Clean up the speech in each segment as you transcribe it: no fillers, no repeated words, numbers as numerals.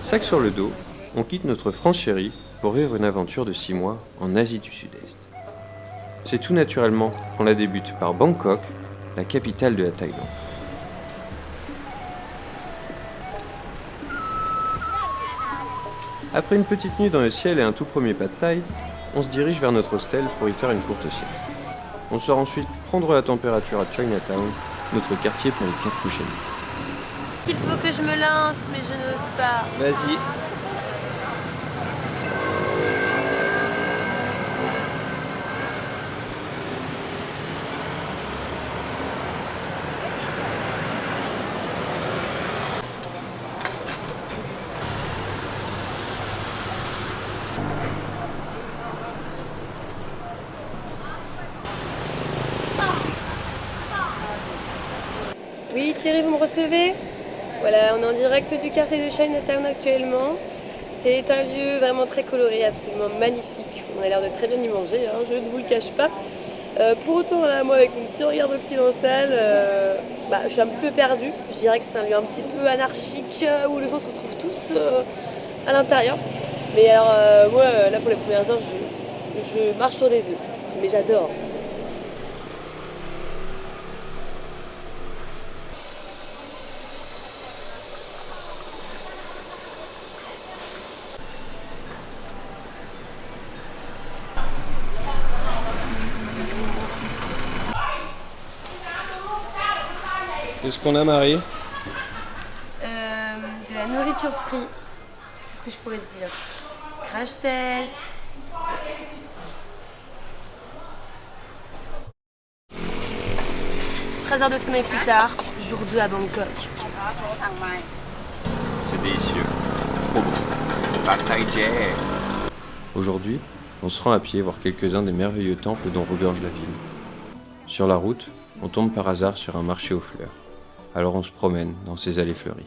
Sac sur le dos, on quitte notre France chérie pour vivre une aventure de 6 mois en Asie du Sud-Est. C'est tout naturellement qu'on la débute par Bangkok, la capitale de la Thaïlande. Après une petite nuit dans le ciel et un tout premier pad thai, on se dirige vers notre hostel pour y faire une courte sieste. On sort ensuite prendre la température à Chinatown, notre quartier pour les 4 prochaines nuits. Il faut que je me lance, mais je n'ose pas. Vas-y. Oui, Thierry, vous me recevez? Voilà, on est en direct du quartier de Chinatown actuellement. C'est un lieu vraiment très coloré, absolument magnifique. On a l'air de très bien y manger, hein, je ne vous le cache pas. Pour autant, là, moi, avec mon petit regard occidental, je suis un petit peu perdue. Je dirais que c'est un lieu un petit peu anarchique où les gens se retrouvent tous à l'intérieur. Mais alors, moi, là, pour les premières heures, je marche sur des œufs. Mais j'adore. Qu'est-ce qu'on a, Marie? De la nourriture free, c'est tout ce que je pourrais te dire. Crash test. « 13 heures de sommeil plus tard, jour 2 à Bangkok. » C'est délicieux. Trop bon. Pad Thai Jay. Aujourd'hui, on se rend à pied voir quelques-uns des merveilleux temples dont regorge la ville. Sur la route, on tombe par hasard sur un marché aux fleurs. Alors on se promène dans ces allées fleuries.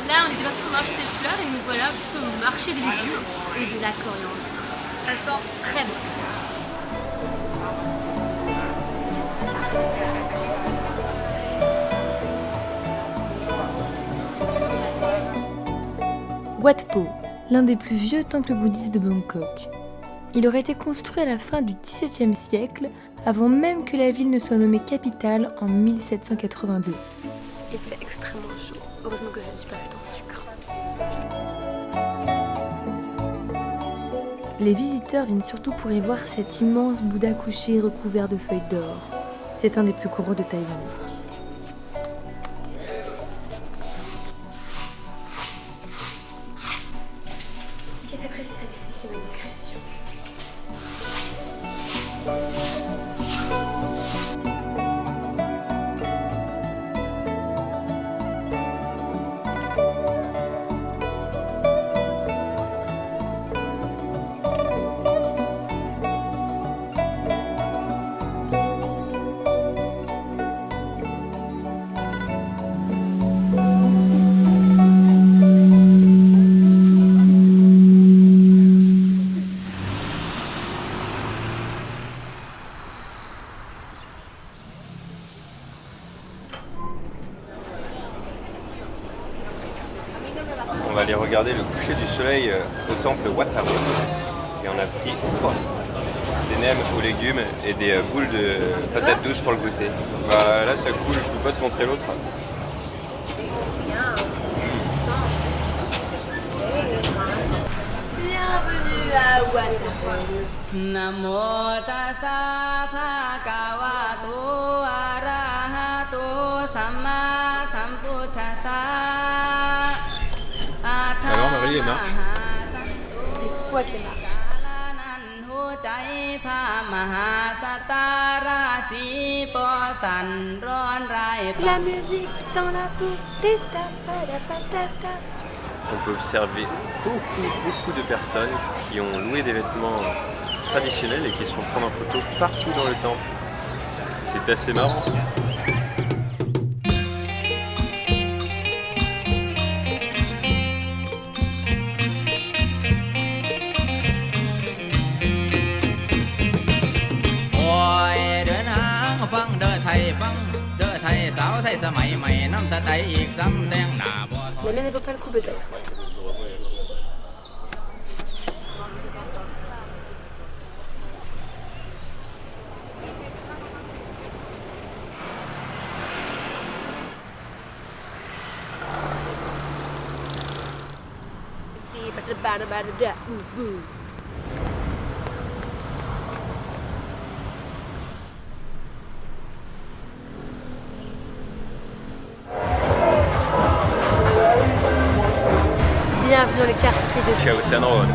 Là, on était parti pour marcher des fleurs et nous voilà plutôt au marché des légumes et de la coriandre. Ça sent très bon. Wat Po, l'un des plus vieux temples bouddhistes de Bangkok. Il aurait été construit à la fin du XVIIe siècle, avant même que la ville ne soit nommée capitale en 1782. Il fait extrêmement chaud. Heureusement que je ne suis pas faite en sucre. Les visiteurs viennent surtout pour y voir cet immense Bouddha couché recouvert de feuilles d'or. C'est un des plus gros de Thaïlande. Ce qui est appréciable ici, c'est ma discrétion. On va aller regarder le coucher du soleil au temple Wat Arun. Et on a pris des nems aux légumes et des boules de patates douces pour le goûter. Bah, là ça coule, je peux pas te montrer l'autre. Bienvenue à Wat Arun. Namo tassa bhagavato arahato samma sambuddhassa. Alors Marie, les marches? C'est des squats les marches. La musique dans la peau, des tapas, la patata. On peut observer beaucoup de personnes qui ont loué des vêtements traditionnels et qui se font prendre en photo partout dans le temple. C'est assez marrant. La mienne, elle vaut pas le coup, peut-être. Bienvenue dans les quartiers de Khaosan Road.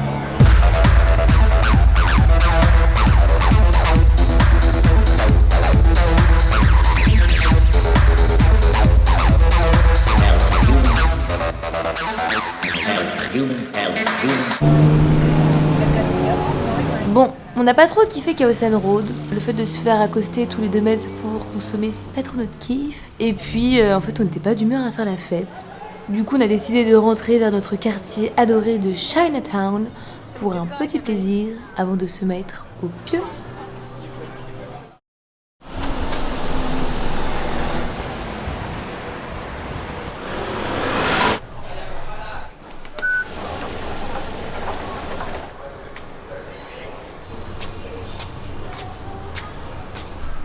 Bon, on n'a pas trop kiffé Khaosan Road, le fait de se faire accoster tous les 2 mètres pour consommer, c'est pas trop notre kiff. Et puis, en fait, on n'était pas d'humeur à faire la fête. Du coup, on a décidé de rentrer vers notre quartier adoré de Chinatown pour un petit plaisir avant de se mettre au pieu.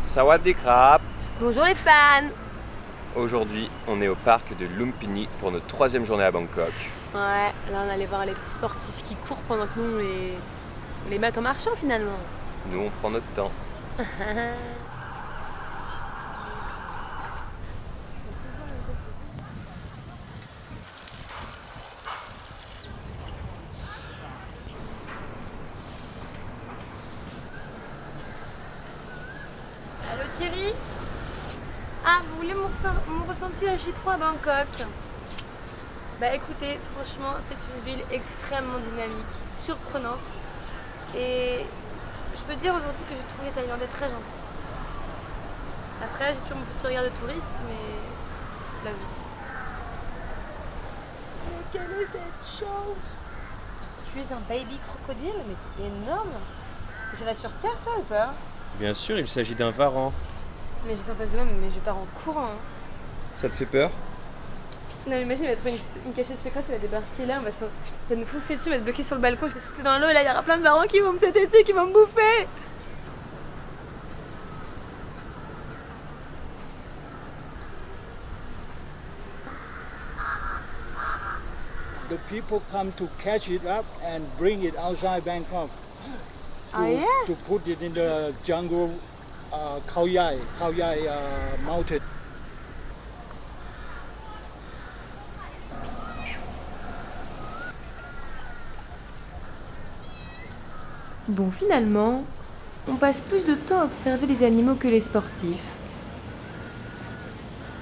Sawadee krap. Bonjour les fans. Aujourd'hui, on est au parc de Lumpini pour notre 3e journée à Bangkok. Ouais, là on allait voir les petits sportifs qui courent pendant que nous on les met en marchant finalement. Nous, on prend notre temps. Allô Thierry? Ah, vous voulez mon ressenti à J3 à Bangkok? Bah écoutez, franchement, c'est une ville extrêmement dynamique, surprenante. Et je peux dire aujourd'hui que je trouve les Thaïlandais très gentils. Après, j'ai toujours mon petit regard de touriste, mais la vite. Mais quelle est cette chose? Tu es un baby crocodile, mais t'es énorme. Et ça va sur Terre ça ou pas? Bien sûr, il s'agit d'un varan. Mais j'étais en face de moi, mais je pars en courant. Hein. Ça te fait peur? Non mais imagine, il va trouver une cachette secrète, il va débarquer là, il va nous foncer dessus, il va être bloqué sur le balcon, je vais sauter dans l'eau et là il y aura plein de varans qui vont me sauter dessus, qui vont me bouffer. The people come to catch it up and bring it outside Bangkok Ah yeah? to put it in the jungle, Khao Yai mountain. Bon, finalement, on passe plus de temps à observer les animaux que les sportifs.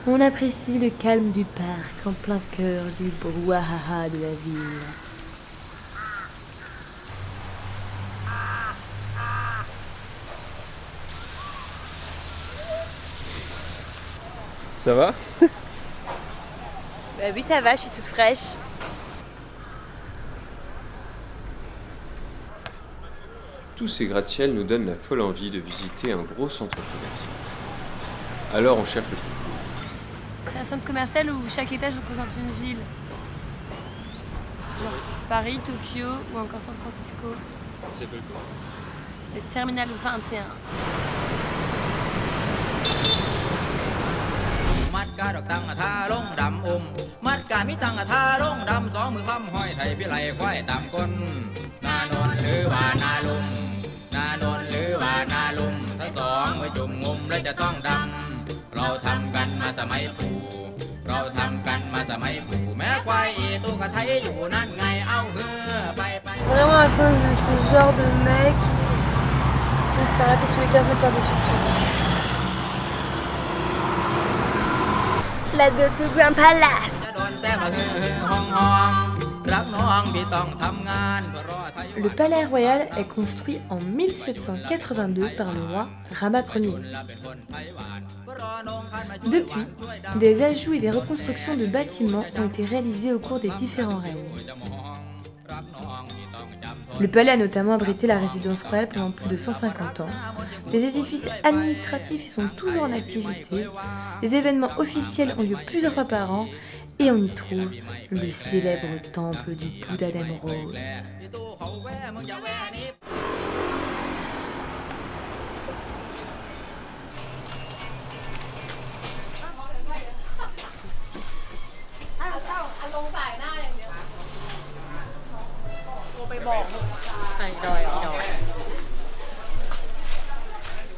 On apprécie le calme du parc en plein cœur du brouhaha de la ville. Ça va? Bah oui ça va, je suis toute fraîche. Tous ces gratte-ciels nous donnent la folle envie de visiter un gros centre commercial. Alors on cherche le plus cool. C'est un centre commercial où chaque étage représente une ville. Genre Paris, Tokyo ou encore San Francisco. Ça s'appelle quoi? Le terminal 21. มัดกาดอกตังทาลงดำอมมัดกามิตังทาลงดำสองมือคำห้อยไทยพิไลควายดำก้นนานนหรือว่านาลุมนานนหรือว่านาลุมทั้งสองไว้จุ่มงุมและจะต้องดำเราทำกันมาสมัยปู่เราทำกันมาสมัยปู่แม้ควายตัวกระไทยอยู่นั่นไงเอาเหือไป Vraiment à cause de ce genre de mec, on se fait arrêter tous les 15 mètres par des tuk-tuk. Let's go to Grand Palace. จะโดนแซ่บหือห้องห้องรักน้องพี่ต้องทำงานเพื่อรอไทย Le palais royal est construit en 1782 par le roi Rama Ier. Depuis, des ajouts et des reconstructions de bâtiments ont été réalisés au cours des différents règnes. Le palais a notamment abrité la résidence royale pendant plus de 150 ans, Les édifices administratifs y sont toujours en activité, les événements officiels ont lieu plusieurs fois par an, et on y trouve le célèbre temple du Bouddha d'Émeraude.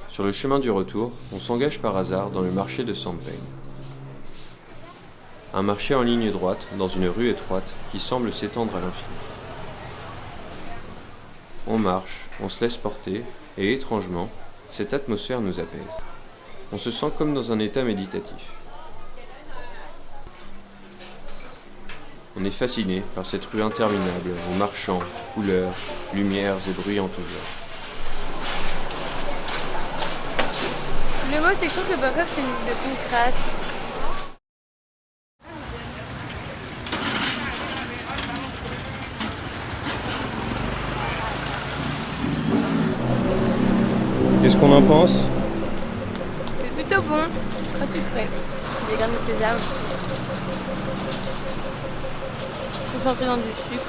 Sur le chemin du retour, on s'engage par hasard dans le marché de Sampeng. Un marché en ligne droite, dans une rue étroite, qui semble s'étendre à l'infini. On marche, on se laisse porter, et étrangement, cette atmosphère nous apaise. On se sent comme dans un état méditatif. On est fasciné par cette rue interminable, aux marchands, couleurs, lumières et bruits en tout genre. Le mot, c'est que je trouve que Bangkok, c'est une ville de contraste. Qu'est-ce qu'on en pense? C'est plutôt bon, très sucré. Des graines de sésame. Concentré dans du sucre.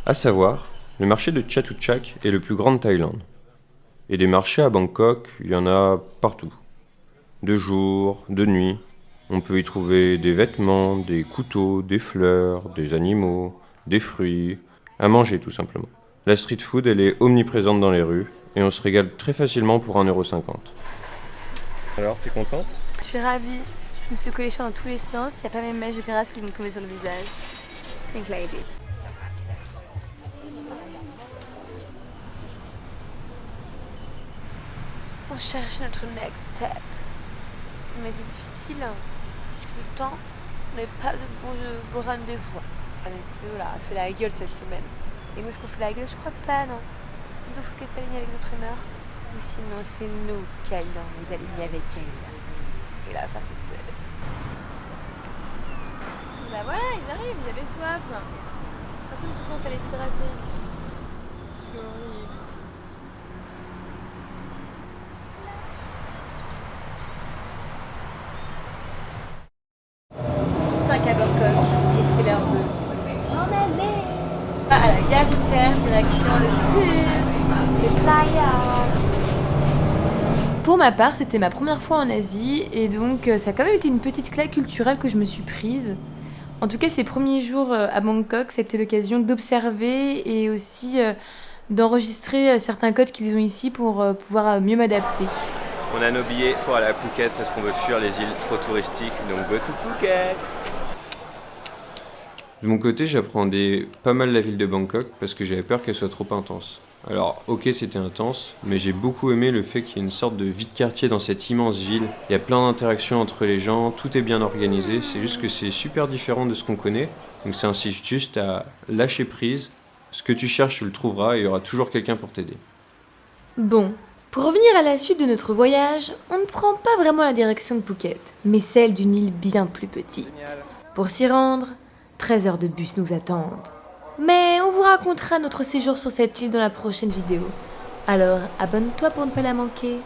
À savoir, le marché de Chatuchak est le plus grand de Thaïlande. Et des marchés à Bangkok, il y en a partout. De jour, de nuit. On peut y trouver des vêtements, des couteaux, des fleurs, des animaux, des fruits, à manger tout simplement. La street food, elle est omniprésente dans les rues et on se régale très facilement pour 1,50 €. Alors, t'es contente? Je suis ravie. Je me suis collée les cheveux dans tous les sens. Il n'y a pas mes mèches de grasse qui vont tomber sur le visage. Think lady. On cherche notre next step. Mais c'est difficile, puisque le temps n'est pas de beau rendez-vous. La météo là, a fait la gueule cette semaine. Et nous, est-ce qu'on fait la gueule? Je crois pas, non. Il faut qu'elle s'aligne avec notre humeur. Ou sinon, c'est nous qui allons nous aligner avec elle. Et là, ça fait peur. Bah voilà, ils arrivent, ils avaient soif. Personne qui pense à les hydrater ici. C'est horrible. À Bangkok et c'est l'heure de s'en aller à la gare routière, direction le sud, les playas. Pour ma part, c'était ma première fois en Asie et donc ça a quand même été une petite claque culturelle que je me suis prise. En tout cas, ces premiers jours à Bangkok, c'était l'occasion d'observer et aussi d'enregistrer certains codes qu'ils ont ici pour pouvoir mieux m'adapter. On a nos billets pour aller à Phuket parce qu'on veut fuir les îles trop touristiques, donc go to Phuket! De mon côté, j'appréhendais pas mal la ville de Bangkok parce que j'avais peur qu'elle soit trop intense. Alors, ok, c'était intense, mais j'ai beaucoup aimé le fait qu'il y ait une sorte de vie de quartier dans cette immense ville. Il y a plein d'interactions entre les gens, tout est bien organisé, c'est juste que c'est super différent de ce qu'on connaît. Donc ça insiste juste à lâcher prise. Ce que tu cherches, tu le trouveras et il y aura toujours quelqu'un pour t'aider. Bon, pour revenir à la suite de notre voyage, on ne prend pas vraiment la direction de Phuket, mais celle d'une île bien plus petite. Pour s'y rendre, 13 heures de bus nous attendent. Mais on vous racontera notre séjour sur cette île dans la prochaine vidéo. Alors abonne-toi pour ne pas la manquer.